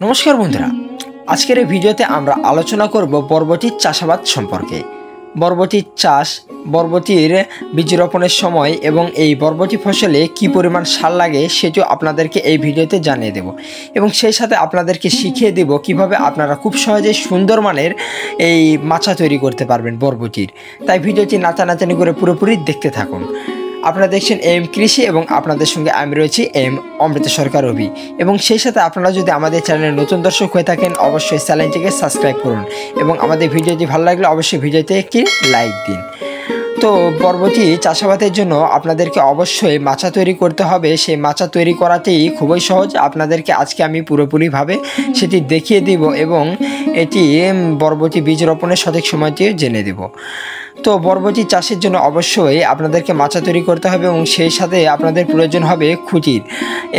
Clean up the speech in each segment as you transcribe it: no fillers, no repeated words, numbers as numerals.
নমস্কার বন্ধুরা, আজকের এই ভিডিওতে আমরা আলোচনা করব বরবটির চাষাবাদ সম্পর্কে। বরবটির চাষ, বরবটির বীজ রোপণের সময় এবং এই বরবটি ফসলে কি পরিমাণ সার লাগে সেটিও আপনাদেরকে এই ভিডিওতে জানিয়ে দেব এবং সেই সাথে আপনাদেরকে শিখিয়ে দেব কিভাবে আপনারা খুব সহজে সুন্দর মানের এই মাচা তৈরি করতে পারবেন বরবটির। তাই ভিডিওটি নাচানাচানি করে পুরোপুরি দেখতে থাকুন। আপনারা দেখছেন এম কৃষি এবং আপনাদের সঙ্গে আমি রয়েছি এম অমৃত সরকার রবি। এবং সেই সাথে আপনারা যদি আমাদের চ্যানেলে নতুন দর্শক হয়ে থাকেন অবশ্যই চ্যানেলটিকে সাবস্ক্রাইব করুন এবং আমাদের ভিডিওটি ভালো লাগলে অবশ্যই ভিডিওতে একটি লাইক দিন। তো বরবটি চাষাবাদের জন্য আপনাদেরকে অবশ্যই মাচা তৈরি করতে হবে। সেই মাচা তৈরি করাটি খুবই সহজ, আপনাদেরকে আজকে আমি পুরোপুরিভাবে সেটি দেখিয়ে দিব এবং এটি বরবটি বীজ রোপণের সঠিক সময়টিও জেনে দেব। তো বরবটি চাষের জন্য অবশ্যই আপনাদেরকে মাচা তৈরি করতে হবে এবং সেই সাথে আপনাদের প্রয়োজন হবে খুঁটির।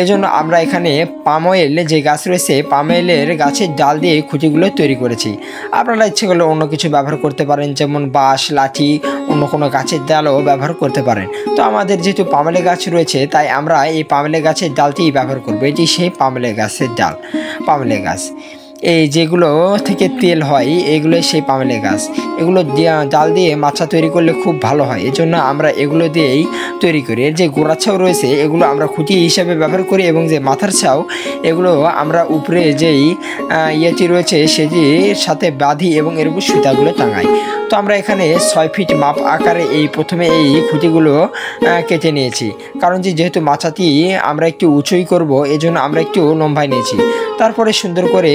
এজন্য আমরা এখানে পাম অয়েল যে গাছ রয়েছে, পাম অয়েলের গাছের ডাল দিয়ে খুঁটিগুলো তৈরি করেছি। আপনারা ইচ্ছে করলে অন্য কিছু ব্যবহার করতে পারেন, যেমন বাঁশ, লাঠি, অন্য কোনো গাছের ডালও ব্যবহার করতে পারেন। তো আমাদের যেহেতু পামেলে গাছ রয়েছে তাই আমরা এই পামেলে গাছের ডালটিই ব্যবহার করব। এটি সেই পামেলে গাছের ডাল। পামেলে গাছ এই যেগুলো থেকে তেল হয় এগুলোই সেই পামেলে গাছ। এগুলো ডাল দিয়ে মাচা তৈরি করলে খুব ভালো হয়, এজন্য আমরা এগুলো দিয়েই তৈরি করি। এর যে গোড়ার ছাউ রয়েছে এগুলো আমরা খুঁটি হিসাবে ব্যবহার করি এবং যে মাথার ছাউ এগুলো আমরা উপরে যেই ইয়েটি রয়েছে সেটির সাথে বাঁধি এবং এর উপর সুতাগুলো টাঙাই। তো আমরা এখানে 6 ফিট মাপ আকারে প্রথমে এই খুঁটিগুলো কেটে নিয়েছি, কারণ যেহেতু মাচাটি আমরা একটু উঁচুই করব এজন্য আমরা একটু লম্বায় নিয়েছি। তারপরে সুন্দর করে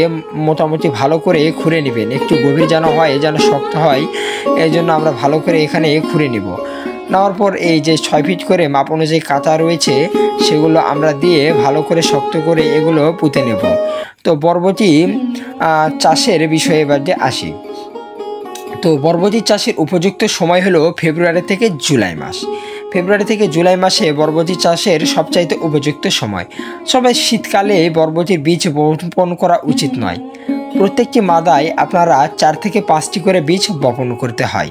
মোটামুটি ভালো করে খুঁড়ে নেবেন, একটু গভীর যেন হয়, যেন শক্ত হয়, এই জন্য আমরা ভালো করে এখানে খুঁড়ে নেব। নেওয়ার পর এই যে 6 ফিট করে মাপ অনুযায়ী কাঁচা রয়েছে সেগুলো আমরা দিয়ে ভালো করে শক্ত করে এগুলো পুঁতে নেব। তো বরবটি চাষের বিষয়ে এবার আসি। তো বরবটি চাষের উপযুক্ত সময় হলো ফেব্রুয়ারি থেকে জুলাই মাস। ফেব্রুয়ারি থেকে জুলাই মাসে বরবটি চাষের সবচাইতে উপযুক্ত সময়। সবাই শীতকালে বরবটির বীজ বপন করা উচিত নয়। প্রত্যেকটি মাদায় আপনারা 4 থেকে 5টি করে বীজ বপন করতে হয়।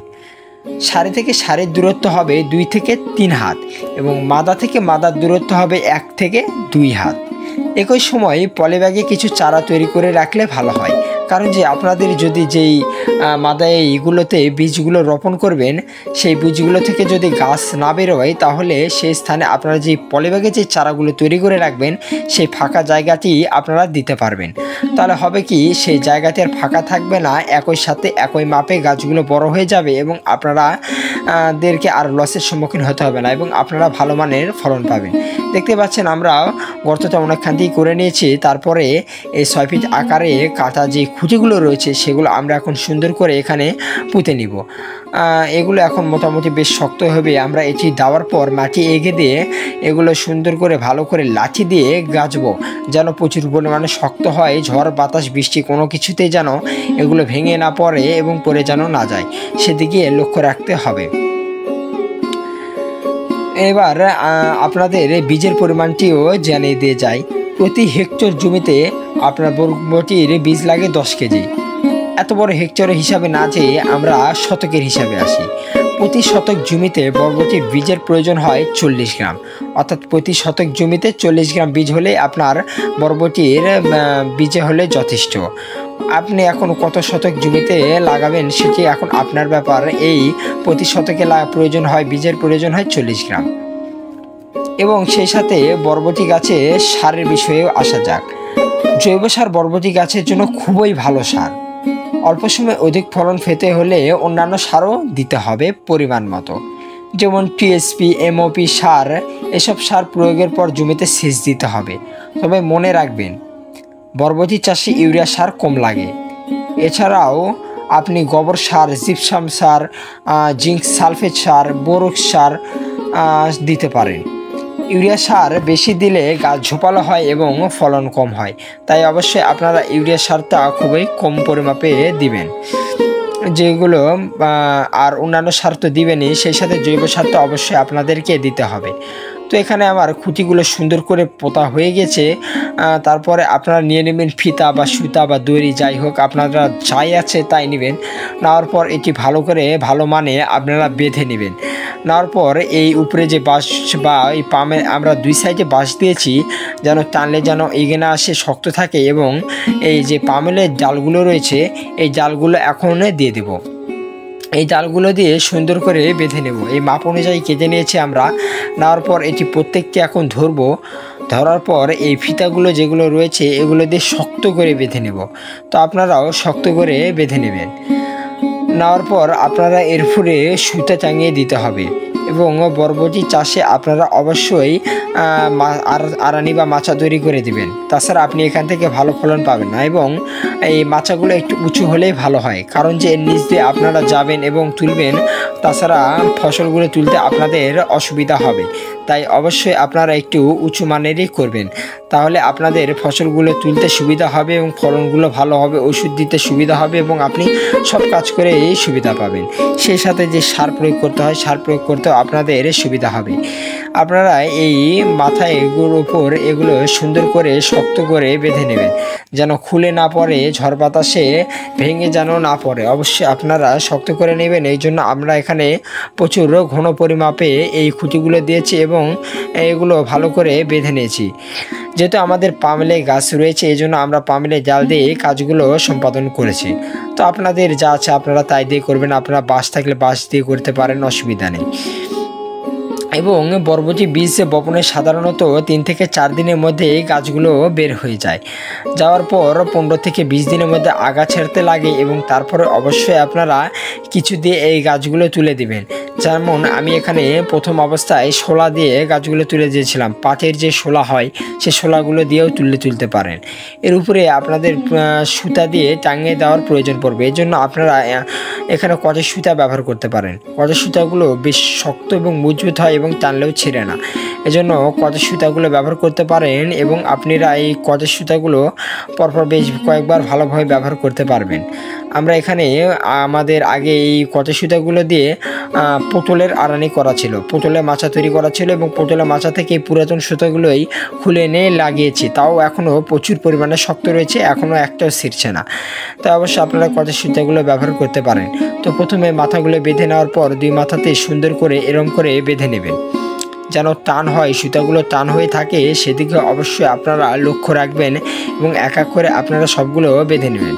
সারি থেকে সারির দূরত্ব হবে 2 থেকে 3 হাত এবং মাদা থেকে মাদার দূরত্ব হবে 1 থেকে 2 হাত। একই সময় পলিব্যাগে কিছু চারা তৈরি করে রাখলে ভালো হয়, কারণ আপনাদের যদি যেই মাদায় এইগুলোতে বীজগুলো রোপণ করবেন সেই বীজগুলো থেকে যদি গাছ না বেরোয় তাহলে সেই স্থানে আপনারা যে পলিব্যাগে যে চারাগুলো তৈরি করে রাখবেন সেই ফাঁকা জায়গাটি আপনারা দিতে পারবেন। তাহলে হবে কি, সেই জায়গাটি আর ফাঁকা থাকবে না, একই সাথে একই মাপে গাছগুলো বড় হয়ে যাবে এবং আপনাদেরকে আর লসের সম্মুখীন হতে হবে না এবং আপনারা ভালো মানের ফলন পাবেন। দেখতে পাচ্ছেন আমরা গর্তটা অনেকখান করে নিয়েছি। তারপরে এই 6 ফিট আকারে কাটা যে খুঁটিগুলো রয়েছে সেগুলো আমরা এখন সুন্দর করে এখানে পুঁতে নিব। এগুলো এখন মোটামুটি বেশ শক্ত হবে। আমরা এটি দেওয়ার পর মাটি এগিয়ে দিয়ে এগুলো সুন্দর করে ভালো করে লাঠি দিয়ে গাছবো, যেন প্রচুর পরিমাণে শক্ত হয়। ঝড় বাতাস বৃষ্টি কোনো কিছুতেই যেন এগুলো ভেঙে না পড়ে এবং পড়ে যেন না যায়, সেদিকে লক্ষ্য রাখতে হবে। এবার আপনাদের বীজের পরিমাণটিও জানিয়ে দিয়ে যায়। প্রতি হেক্টর জমিতে আপনার বরবটির বীজ লাগে 10 কেজি। এত বড় হেক্টরের হিসাবে না যেয়ে আমরা শতকের হিসাবে আসি। প্রতি শতক জমিতে বরবটির বীজের প্রয়োজন হয় 40 গ্রাম, অর্থাৎ প্রতি শতক জমিতে 40 গ্রাম বীজ হলে আপনার বরবটির বীজে হলে যথেষ্ট। আপনি এখন কত শতক জমিতে লাগাবেন সেটি এখন আপনার ব্যাপার। এই প্রতি শতকে প্রয়োজন হয় বীজের প্রয়োজন হয় 40 গ্রাম। এবং সেই সাথে বরবটি গাছে সারের বিষয়েও আসা যাক। জৈব সার বরবটি গাছের জন্য খুবই ভালো সার। অল্প সময় অধিক ফলন পেতে হলে অন্যান্য সারও দিতে হবে পরিমাণ মতো, যেমন টিএসপি, এমওপি সার। এসব সার প্রয়োগের পর জমিতে সেচ দিতে হবে। তবে মনে রাখবেন বরবটি চাষে ইউরিয়া সার কম লাগে। এছাড়াও আপনি গোবর সার, জিপসাম সার, জিঙ্ক সালফেট সার, বোরক্স সার দিতে পারেন। ইউরিয়া সার বেশি দিলে গাছ ঝোপালো হয় এবং ফলন কম হয়, তাই অবশ্যই আপনারা ইউরিয়া সারটা খুবই কম পরিমাপে দিবেন। যেগুলো আর অন্যান্য সার তো দিবেনই, সেই সাথে জৈব সারটা অবশ্যই আপনাদেরকে দিতে হবে। তো এখানে আমার খুঁটিগুলো সুন্দর করে পোতা হয়ে গেছে। তারপরে আপনারা নিয়ে নেবেন ফিতা বা সুতা বা দড়ি, যাই হোক আপনারা যাই আছে তাই নেবেন। নেওয়ার পর এটি ভালো করে ভালো মানে আপনারা বেঁধে নেবেন। নেওয়ার পর এই উপরে যে বাঁশ বা এই পামে আমরা 2 সাইডে বাঁশ দিয়েছি, যেন টানলে যেন এগিয়ে না আসে, শক্ত থাকে। এবং এই যে পামেলের জালগুলো রয়েছে এই জালগুলো এখন দিয়ে দেব। এই জালগুলো দিয়ে সুন্দর করে বেঁধে নেব। এই মাপ অনুযায়ী কেটে নিয়েছি আমরা। নেওয়ার পর এটি প্রত্যেকটি এখন ধরবো। ধরার পর এই ফিতাগুলো যেগুলো রয়েছে এগুলো দিয়ে শক্ত করে বেঁধে নেব। তো আপনারাও শক্ত করে বেঁধে নেবেন। নেওয়ার পর আপনারা এর উপরে সুতা টাঙিয়ে দিতে হবে। এবং বরবটি চাষে আপনারা অবশ্যই আড়ানি বা মাচা তৈরি করে দিবেন, তাছাড়া আপনি এখান থেকে ভালো ফলন পাবেন না। এবং এই মাচাগুলো একটু উঁচু হলেই ভালো হয়, কারণ যে এর নিচ দিয়ে আপনারা যাবেন এবং তুলবেন, তাছাড়া ফসলগুলো তুলতে আপনাদের অসুবিধা হবে। তাই অবশ্যই আপনারা একটু উঁচু মানেরই করবেন, তাহলে আপনাদের ফসলগুলো তুলতে সুবিধা হবে এবং ফলনগুলো ভালো হবে, ওষুধ দিতে সুবিধা হবে এবং আপনি সব কাজ করে সুবিধা পাবেন। সেই সাথে যে সার প্রয়োগ করতে হয়, সার প্রয়োগ করতেও আপনাদের সুবিধা হবে। আপনারা এই মাথায় এগুলোর উপর এগুলো সুন্দর করে শক্ত করে বেঁধে নেবেন, যেন খুলে না পড়ে, ঝড় বাতাসে ভেঙে যেন না পড়ে। অবশ্যই আপনারা শক্ত করে নেবেন। এই জন্য আমরা এখানে প্রচুর ঘন পরিমাপে এই খুঁটিগুলো দিয়েছি এবং এগুলো ভালো করে বেঁধে নিয়েছি। যেহেতু আমাদের পামেলে গাছ রয়েছে এই জন্য আমরা পামেলে জাল দিয়ে কাজগুলো সম্পাদন করেছি। তো আপনাদের যা আছে আপনারা তাই দিয়ে করবেন। আপনারা বাঁশ থাকলে বাঁশ দিয়ে করতে পারেন, অসুবিধা নেই। এবং বরবটি বীজ বপনের সাধারণত 3 থেকে 4 দিনের মধ্যে এই গাছগুলো বের হয়ে যায়। যাওয়ার পর 15 থেকে 20 দিনের মধ্যে আগা ছেড়তে লাগে এবং তারপরে অবশ্যই আপনারা কিছু দিয়ে এই গাছগুলো তুলে দিবেন। যেমন আমি এখানে প্রথম অবস্থায় শোলা দিয়ে গাছগুলো তুলে দিয়েছিলাম। পাটের যে শোলা হয় সে শোলাগুলো দিয়েও তুলতে পারেন। এর উপরে আপনাদের সুতা দিয়ে টাঙিয়ে দেওয়ার প্রয়োজন পড়বে। এই জন্য আপনারা এখানে কটের সুতা ব্যবহার করতে পারেন। কটের সুতাগুলো বেশ শক্ত এবং মজবুত হয় এবং টানলেও ছিঁড়ে না। এজন্য কটের সুতাগুলো ব্যবহার করতে পারেন এবং আপনারা এই কটের সুতাগুলো পরপর বেশ কয়েকবার ভালোভাবে ব্যবহার করতে পারবেন। আমরা এখানে আমাদের আগে এই কটের সুতাগুলো দিয়ে পুতুলের আড়ানি করা ছিল, পুতুলের মাচা তৈরি করা ছিল এবং পুতুলের মাচা থেকে পুরাতন সুতাগুলোই খুলে এনে লাগিয়েছি। তাও এখনও প্রচুর পরিমাণে শক্ত রয়েছে, এখনও একটাও ছিঁড়ছে না। তাই অবশ্যই আপনারা কটের সুতাগুলো ব্যবহার করতে পারেন। তো প্রথমে মাথাগুলো বেঁধে নেওয়ার পর 2 মাথাতে সুন্দর করে এরম করে বেঁধে নেবেন, যেন টান হয়, সুতাগুলো টান হয়ে থাকে সেদিকে অবশ্যই আপনারা লক্ষ্য রাখবেন এবং এক এক করে আপনারা সবগুলো বেঁধে নেবেন।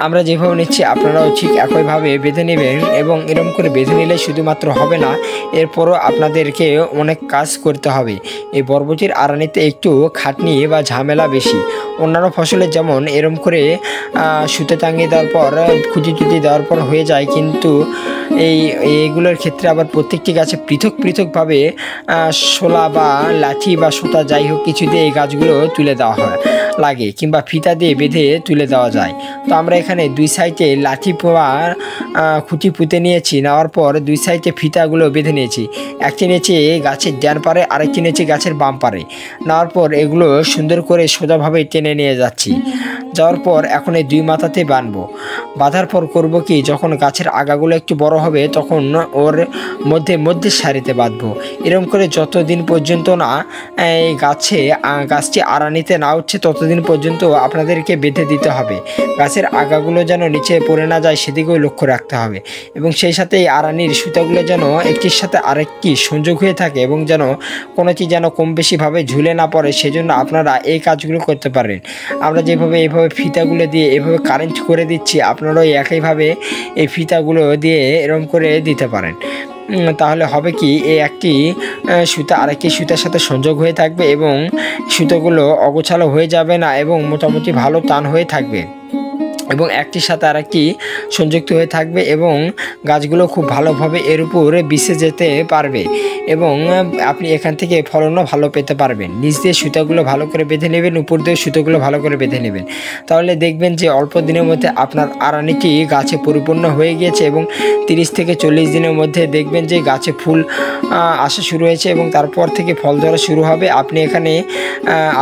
আমরা যেভাবে নিচ্ছি আপনারাও ঠিক একইভাবে বেঁধে নেবেন। এবং এরকম করে বেঁধে নিলে শুধুমাত্র হবে না, এরপরও আপনাদেরকে অনেক কাজ করতে হবে। এই বরবটির আড়ানিতে একটু খাটনি বা ঝামেলা বেশি। অন্যান্য ফসলের যেমন এরকম করে সুতো টাঙিয়ে দেওয়ার পর খুঁটি টুটি দেওয়ার পর হয়ে যায়, কিন্তু এইগুলোর ক্ষেত্রে আবার প্রত্যেকটি গাছে পৃথকভাবে শোলা বা লাঠি বা সুতা যাই হোক কিছু দিয়ে এই গাছগুলো তুলে দেওয়া লাগে, কিংবা ফিতা দিয়ে বেঁধে তুলে দেওয়া যায়। তো আমরা এখানে 2 সাইডে লাঠি পোয়ার খুঁটি পুঁতে নিয়েছি। নেওয়ার পর 2 সাইডে ফিতাগুলো বেঁধে নিয়েছি। একটি নিয়েছি গাছের ডান পারে, আরেকটি নিয়েছি গাছের বাম পারে। নেওয়ার পর এগুলো সুন্দর করে সোজাভাবে টেনে নিয়ে যাচ্ছি। যাওয়ার পর এখন এই 2 মাথাতে বাঁধবো। বাঁধার পর করব কি, যখন গাছের আগাগুলো একটু বড় হবে তখন ওর মধ্যে সারিতে বাঁধবো। এরকম করে যতদিন পর্যন্ত না এই গাছটি আড়ানিতে না উঠছে ততদিন পর্যন্ত আপনাদেরকে বেঁধে দিতে হবে। গাছের আগাগুলো যেন নিচে পড়ে না যায় সেদিকেও লক্ষ্য রাখতে হবে। এবং সেই সাথে এই আড়ানির সুতাগুলো যেন একটির সাথে আরেকটি সংযোগ হয়ে থাকে এবং যেন কোনোটি যেন কম বেশিভাবে ঝুলে না পড়ে, সেজন্য আপনারা এই কাজগুলো করতে পারেন। আমরা এইভাবে ফিতাগুলো দিয়ে এভাবে কারেন্ট করে দিচ্ছি, আপনারাও একইভাবে এই ফিতাগুলো দিয়ে এরকম করে দিতে পারেন। তাহলে হবে কি, এই একটি সুতা আরেকটি সুতার সাথে সংযোগ হয়ে থাকবে এবং সুতোগুলো অগোছালো হয়ে যাবে না এবং মোটামুটি ভালো টান হয়ে থাকবে এবং একটির সাথে আরেকটি সংযুক্ত হয়ে থাকবে এবং গাছগুলো খুব ভালোভাবে এর উপর বিছে যেতে পারবে এবং আপনি এখান থেকে ফলনও ভালো পেতে পারবেন। নিচ দিয়ে সুতাগুলো ভালো করে বেঁধে নেবেন, উপর দিয়ে সুতোগুলো ভালো করে বেঁধে নেবেন। তাহলে দেখবেন যে অল্প দিনের মধ্যে আপনার আড়ানিটি গাছে পরিপূর্ণ হয়ে গিয়েছে এবং 30 থেকে 40 দিনের মধ্যে দেখবেন যে গাছে ফুল আসা শুরু হয়েছে এবং তারপর থেকে ফল ধরা শুরু হবে। আপনি এখানে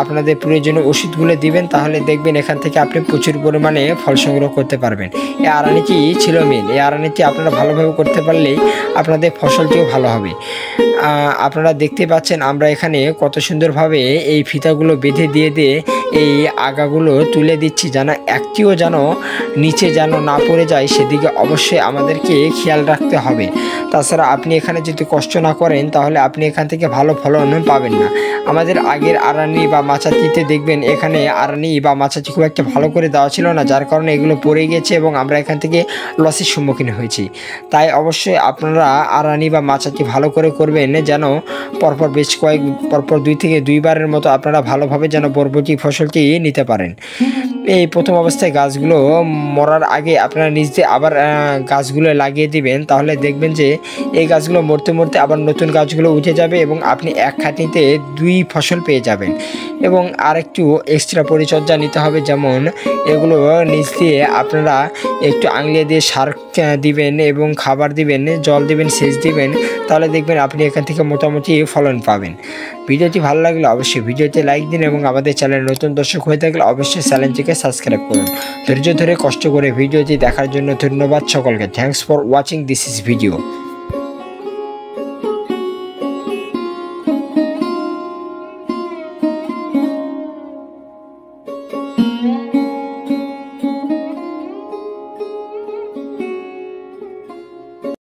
আপনাদের প্রয়োজনীয় ওষুধগুলো দিবেন, তাহলে দেখবেন এখান থেকে আপনি প্রচুর পরিমাণে ফল ফল সংগ্রহ করতে পারবেন। এই আড়ানিটি ছিল মেন। এই আড়ানিটি আপনারা ভালোভাবে করতে পারলেই আপনাদের ফসলটিও ভালো হবে। আপনারা দেখতে পাচ্ছেন আমরা এখানে কত সুন্দরভাবে এই ফিতাগুলো বেঁধে দিয়ে এই আগাগুলো তুলে দিচ্ছি, যেন একটিও যেন নিচে যেন না পড়ে যায়, সেদিকে অবশ্যই আমাদেরকে খেয়াল রাখতে হবে। তাছাড়া আপনি এখানে যদি কষ্ট না করেন তাহলে আপনি এখান থেকে ভালো ফলন পাবেন না। আমাদের আগের আড়ানি বা মাচাটিতে দেখবেন এখানে আড়ানি বা মাচাটি খুব একটা ভালো করে দেওয়া ছিল না, যার কারণে এগুলো পড়ে গেছে এবং আমরা এখান থেকে লসের সম্মুখীন হয়েছি। তাই অবশ্যই আপনারা আড়ানি বা মাচাটি ভালো করে করবেন, যেন পরপর পরপর 2 থেকে 2 বারের মতো আপনারা ভালোভাবে যেন বরবটি ফসলটি নিতে পারেন। এই প্রথম অবস্থায় গাছগুলো মরার আগে আপনারা নিজ দিয়ে আবার গাছগুলো লাগিয়ে দিবেন, তাহলে দেখবেন যে এই গাছগুলো মরতে মরতে আবার নতুন গাছগুলো উঠে যাবে এবং আপনি এক খাটনিতে 2 ফসল পেয়ে যাবেন। এবং আরেকটু এক্সট্রা পরিচর্যা নিতে হবে, যেমন এগুলো নিচ দিয়ে আপনারা একটু আঙলিয়ে দিয়ে সার দিবেন এবং খাবার দিবেন, জল দিবেন, সেচ দিবেন, তাহলে দেখবেন আপনি এখান থেকে মোটামুটি ফলন পাবেন। ভিডিওটি ভালো লাগলে অবশ্যই ভিডিওতে লাইক দিন এবং আমাদের চ্যানেলে নতুন দর্শক হয়ে থাকলে অবশ্যই চ্যানেলটিকে সাবস্ক্রাইব করুন। ধৈর্য ধরে কষ্ট করে ভিডিওটি দেখার জন্য ধন্যবাদ সকলকে। Thanks for watching this is video.